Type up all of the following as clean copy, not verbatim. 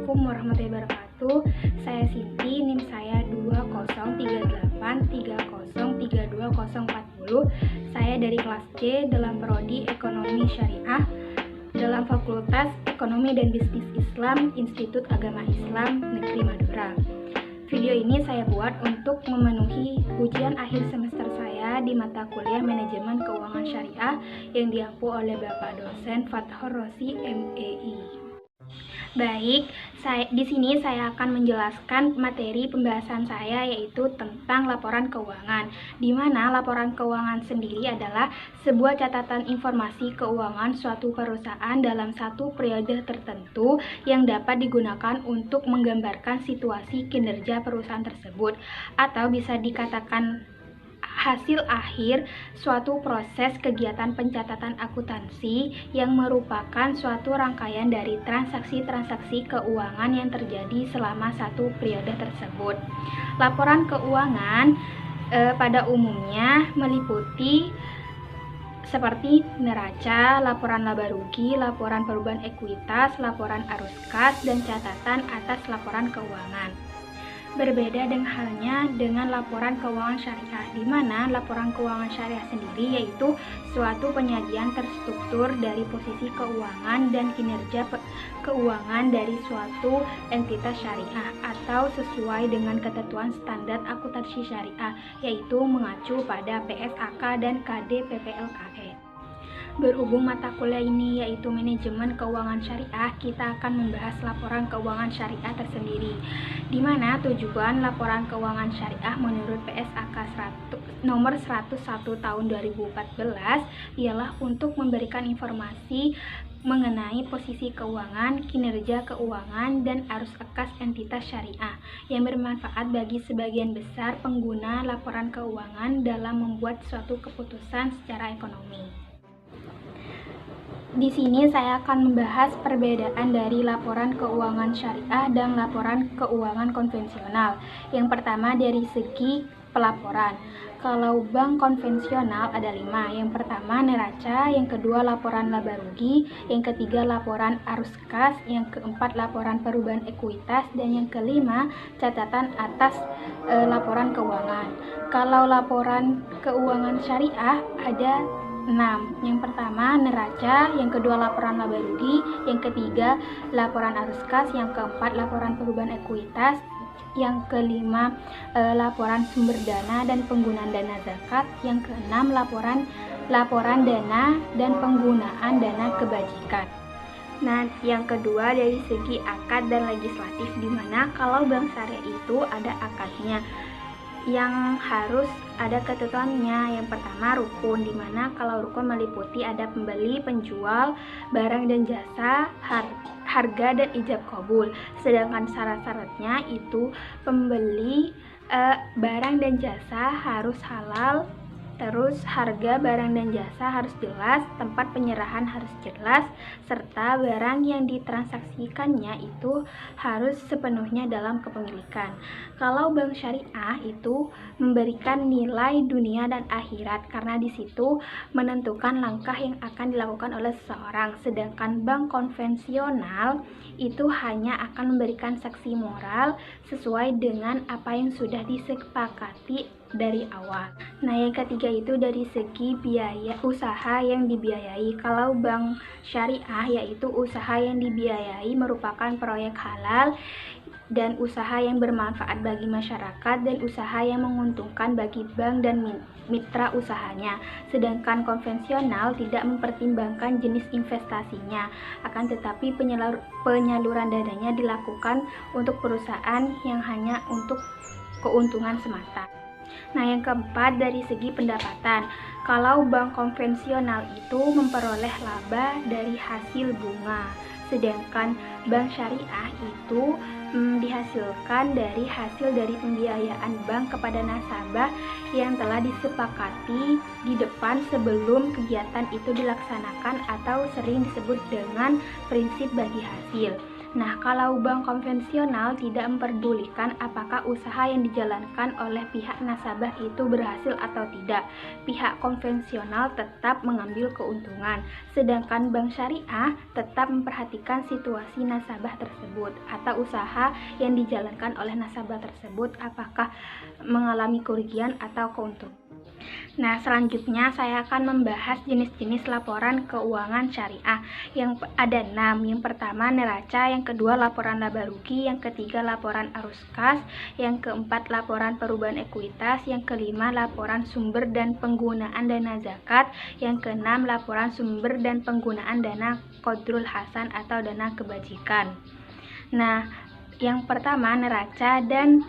Assalamualaikum warahmatullahi wabarakatuh. Saya Siti, NIM saya 2038303240. Saya dari kelas C dalam prodi Ekonomi Syariah dalam Fakultas Ekonomi dan Bisnis Islam Institut Agama Islam Negeri Madura. Video ini saya buat untuk memenuhi ujian akhir semester saya di mata kuliah Manajemen Keuangan Syariah yang diampu oleh Bapak dosen Fathur Rosi MEI. Baik, di sini saya akan menjelaskan materi pembahasan saya, yaitu tentang laporan keuangan, di mana laporan keuangan sendiri adalah sebuah catatan informasi keuangan suatu perusahaan dalam satu periode tertentu yang dapat digunakan untuk menggambarkan situasi kinerja perusahaan tersebut, atau bisa dikatakan hasil akhir suatu proses kegiatan pencatatan akuntansi yang merupakan suatu rangkaian dari transaksi-transaksi keuangan yang terjadi selama satu periode tersebut. Laporan keuangan pada umumnya meliputi seperti neraca, laporan laba rugi, laporan perubahan ekuitas, laporan arus kas, dan catatan atas laporan keuangan. Berbeda dengan halnya dengan laporan keuangan syariah, di mana laporan keuangan syariah sendiri yaitu suatu penyajian terstruktur dari posisi keuangan dan kinerja keuangan dari suatu entitas syariah, atau sesuai dengan ketentuan standar akuntansi syariah, yaitu mengacu pada PSAK dan KD PPLKE. Berhubung mata kuliah ini yaitu manajemen keuangan syariah, kita akan membahas laporan keuangan syariah tersendiri, di mana tujuan laporan keuangan syariah menurut PSAK nomor 101 tahun 2014 ialah untuk memberikan informasi mengenai posisi keuangan, kinerja keuangan, dan arus kas entitas syariah yang bermanfaat bagi sebagian besar pengguna laporan keuangan dalam membuat suatu keputusan secara ekonomi. Di sini saya akan membahas perbedaan dari laporan keuangan syariah dan laporan keuangan konvensional. Yang pertama dari segi pelaporan. Kalau bank konvensional ada 5. Yang pertama neraca, yang kedua laporan laba rugi, yang ketiga laporan arus kas, yang keempat laporan perubahan ekuitas, dan yang kelima catatan atas laporan keuangan. Kalau laporan keuangan syariah ada 6. Yang pertama neraca, yang kedua laporan laba rugi, yang ketiga laporan arus kas, yang keempat laporan perubahan ekuitas, yang kelima laporan sumber dana dan penggunaan dana zakat, yang keenam laporan dana dan penggunaan dana kebajikan. Nah, yang kedua dari segi akad dan legislatif, di mana kalau bank syariah itu ada akadnya yang harus ada ketentuannya. Yang pertama rukun, di mana kalau rukun meliputi ada pembeli, penjual, barang dan jasa, harga dan ijab kabul. Sedangkan syarat-syaratnya itu pembeli barang dan jasa harus halal, terus harga barang dan jasa harus jelas, tempat penyerahan harus jelas, serta barang yang ditransaksikannya itu harus sepenuhnya dalam kepemilikan. Kalau bank syariah itu memberikan nilai dunia dan akhirat, karena di situ menentukan langkah yang akan dilakukan oleh seseorang. Sedangkan bank konvensional itu hanya akan memberikan saksi moral sesuai dengan apa yang sudah disepakati dari awal. Nah, yang ketiga itu dari segi biaya usaha yang dibiayai. Kalau bank syariah yaitu usaha yang dibiayai merupakan proyek halal dan usaha yang bermanfaat bagi masyarakat dan usaha yang menguntungkan bagi bank dan mitra usahanya. Sedangkan konvensional tidak mempertimbangkan jenis investasinya, akan tetapi penyaluran dananya dilakukan untuk perusahaan yang hanya untuk keuntungan semata. Nah, yang keempat dari segi pendapatan. Kalau bank konvensional itu memperoleh laba dari hasil bunga, sedangkan bank syariah itu dihasilkan dari hasil dari pembiayaan bank kepada nasabah yang telah disepakati di depan sebelum kegiatan itu dilaksanakan, atau sering disebut dengan prinsip bagi hasil. Nah, kalau bank konvensional tidak memperdulikan apakah usaha yang dijalankan oleh pihak nasabah itu berhasil atau tidak, pihak konvensional tetap mengambil keuntungan, sedangkan bank syariah tetap memperhatikan situasi nasabah tersebut atau usaha yang dijalankan oleh nasabah tersebut apakah mengalami kerugian atau keuntungan. Nah, selanjutnya saya akan membahas jenis-jenis laporan keuangan syariah. Yang ada 6. Yang pertama neraca, yang kedua laporan laba rugi, yang ketiga laporan arus kas, yang keempat laporan perubahan ekuitas, yang kelima laporan sumber dan penggunaan dana zakat, yang keenam laporan sumber dan penggunaan dana qadrul hasan atau dana kebajikan. Nah, yang pertama neraca dan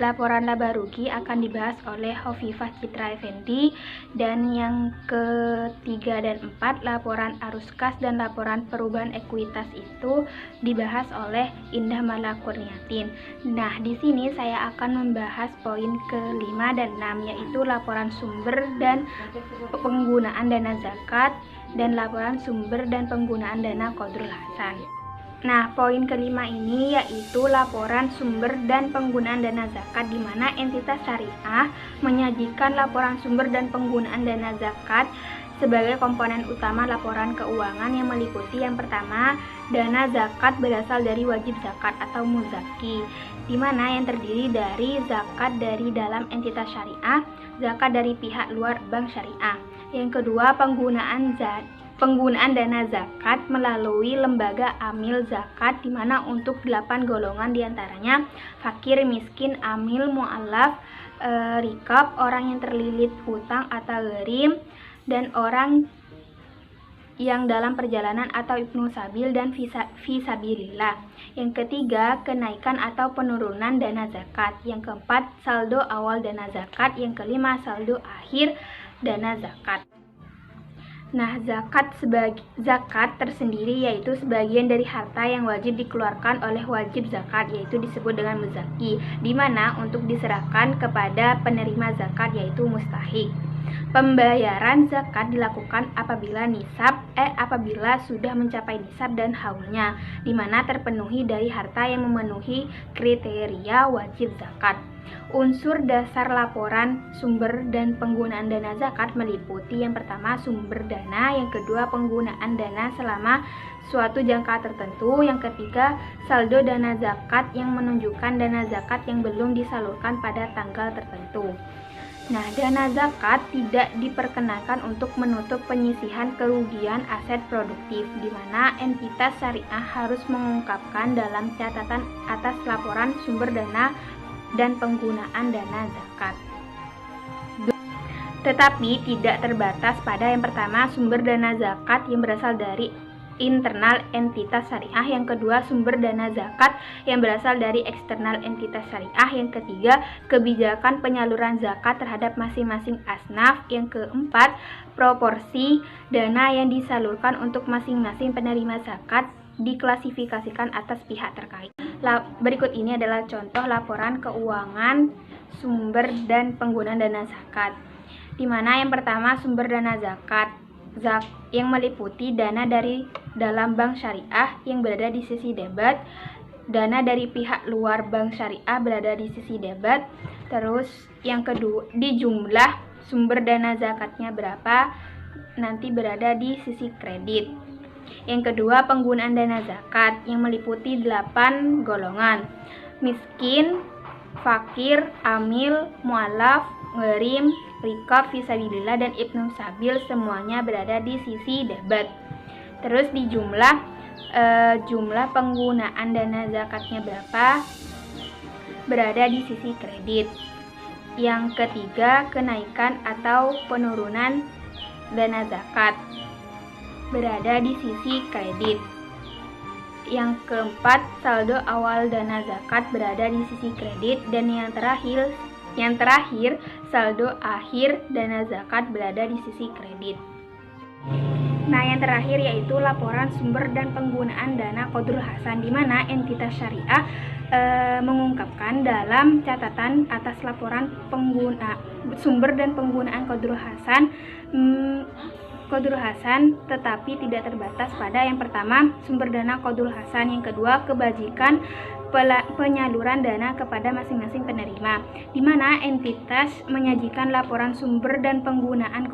laporan laba rugi akan dibahas oleh Hovifah Citra Effendi, dan yang ketiga dan empat laporan arus kas dan laporan perubahan ekuitas itu dibahas oleh Indah Malakurniatin. Nah, di sini saya akan membahas poin kelima dan 6, yaitu laporan sumber dan penggunaan dana zakat dan laporan sumber dan penggunaan dana qadrul hasan. Nah, poin kelima ini yaitu laporan sumber dan penggunaan dana zakat, di mana entitas syariah menyajikan laporan sumber dan penggunaan dana zakat sebagai komponen utama laporan keuangan yang meliputi yang pertama, dana zakat berasal dari wajib zakat atau muzaki, di mana yang terdiri dari zakat dari dalam entitas syariah, zakat dari pihak luar bank syariah. Yang kedua, penggunaan dana zakat melalui lembaga amil zakat, di mana untuk 8 golongan diantaranya fakir, miskin, amil, mu'alaf, rikab, orang yang terlilit hutang atau gharim, dan orang yang dalam perjalanan atau ibnu sabil dan fisabilillah. Yang ketiga, kenaikan atau penurunan dana zakat. Yang keempat, saldo awal dana zakat. Yang kelima, saldo akhir dana zakat. Nah, zakat tersendiri yaitu sebagian dari harta yang wajib dikeluarkan oleh wajib zakat, yaitu disebut dengan muzaki, di mana untuk diserahkan kepada penerima zakat yaitu mustahik. Pembayaran zakat dilakukan apabila sudah mencapai nisab dan haulnya, di mana terpenuhi dari harta yang memenuhi kriteria wajib zakat. Unsur dasar laporan sumber dan penggunaan dana zakat meliputi yang pertama sumber dana, yang kedua penggunaan dana selama suatu jangka tertentu, yang ketiga saldo dana zakat yang menunjukkan dana zakat yang belum disalurkan pada tanggal tertentu. Nah, dana zakat tidak diperkenakan untuk menutup penyisihan kerugian aset produktif, di mana entitas syariah harus mengungkapkan dalam catatan atas laporan sumber dana dan penggunaan dana zakat. Tetapi tidak terbatas pada yang pertama sumber dana zakat yang berasal dari internal entitas syariah, yang kedua sumber dana zakat yang berasal dari eksternal entitas syariah, yang ketiga kebijakan penyaluran zakat terhadap masing-masing asnaf, yang keempat proporsi dana yang disalurkan untuk masing-masing penerima zakat diklasifikasikan atas pihak terkait. Berikut ini adalah contoh laporan keuangan sumber dan penggunaan dana zakat, di mana yang pertama sumber dana zakat yang meliputi dana dari dalam bank syariah yang berada di sisi debit, dana dari pihak luar bank syariah berada di sisi debit. Terus yang kedua, di jumlah sumber dana zakatnya berapa nanti berada di sisi kredit. Yang kedua, penggunaan dana zakat yang meliputi 8 golongan: miskin, fakir, amil, mu'alaf, gharim, rikab, fisabilillah, dan ibnu sabil, semuanya berada di sisi debit. Terus di jumlah penggunaan dana zakatnya berapa berada di sisi kredit. Yang ketiga, kenaikan atau penurunan dana zakat berada di sisi kredit. Yang keempat, saldo awal dana zakat berada di sisi kredit, dan yang terakhir saldo akhir dana zakat berada di sisi kredit. Nah, yang terakhir yaitu laporan sumber dan penggunaan dana qadrul hasan, di mana entitas syariah mengungkapkan dalam catatan atas laporan sumber dan penggunaan qadrul hasan Qardul Hasan, tetapi tidak terbatas pada yang pertama, sumber dana Qardul Hasan, yang kedua, kebajikan penyaluran dana kepada masing-masing penerima, di mana entitas menyajikan laporan sumber dan penggunaan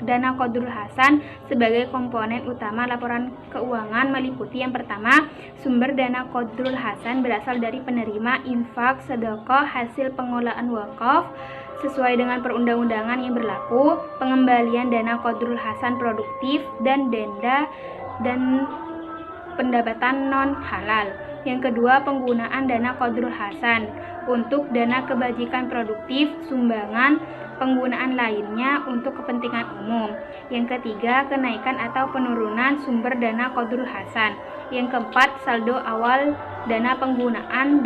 dana Qardul Hasan sebagai komponen utama laporan keuangan meliputi yang pertama, sumber dana Qardul Hasan berasal dari penerima infak, sedekah, hasil pengolahan wakaf sesuai dengan perundang-undangan yang berlaku, pengembalian dana Qardul Hasan produktif, dan denda dan pendapatan non halal. Yang kedua, penggunaan dana Qardul Hasan untuk dana kebajikan produktif, sumbangan, penggunaan lainnya untuk kepentingan umum. Yang ketiga, kenaikan atau penurunan sumber dana Qardul Hasan. Yang keempat, saldo awal dana penggunaan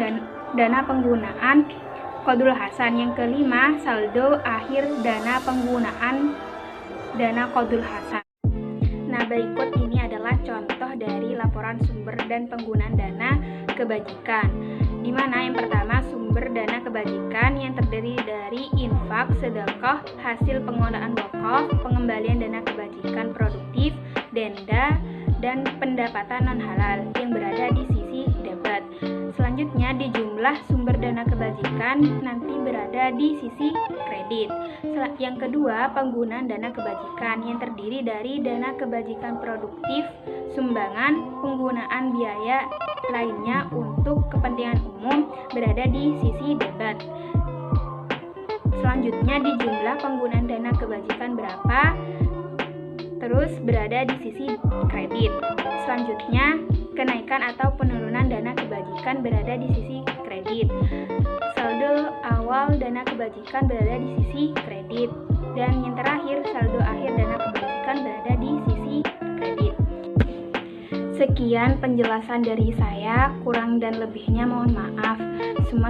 Qardul Hasan. Yang kelima, saldo akhir dana penggunaan dana Qardul Hasan. Nah, berikut ini adalah contoh dari laporan sumber dan penggunaan dana kebajikan, di mana yang pertama, sumber dana kebajikan yang terdiri dari infak, sedekah, hasil pengolahan wakaf, pengembalian dana kebajikan produktif, denda, dan pendapatan non halal yang berada di sisi debit. Selanjutnya, di jumlah sumber dana kebajikan nanti berada di sisi kredit. Yang kedua, penggunaan dana kebajikan yang terdiri dari dana kebajikan produktif, sumbangan, penggunaan biaya lainnya untuk kepentingan umum berada di sisi debit. Selanjutnya, di jumlah penggunaan dana kebajikan berapa, terus berada di sisi kredit. Selanjutnya, kenaikan atau penurunan dana kebajikan berada di sisi kredit. Saldo awal dana kebajikan berada di sisi kredit. Dan yang terakhir, saldo akhir dana kebajikan berada di sisi kredit. Sekian penjelasan dari saya, kurang dan lebihnya mohon maaf.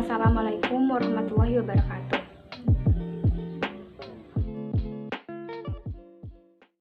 Assalamualaikum warahmatullahi wabarakatuh.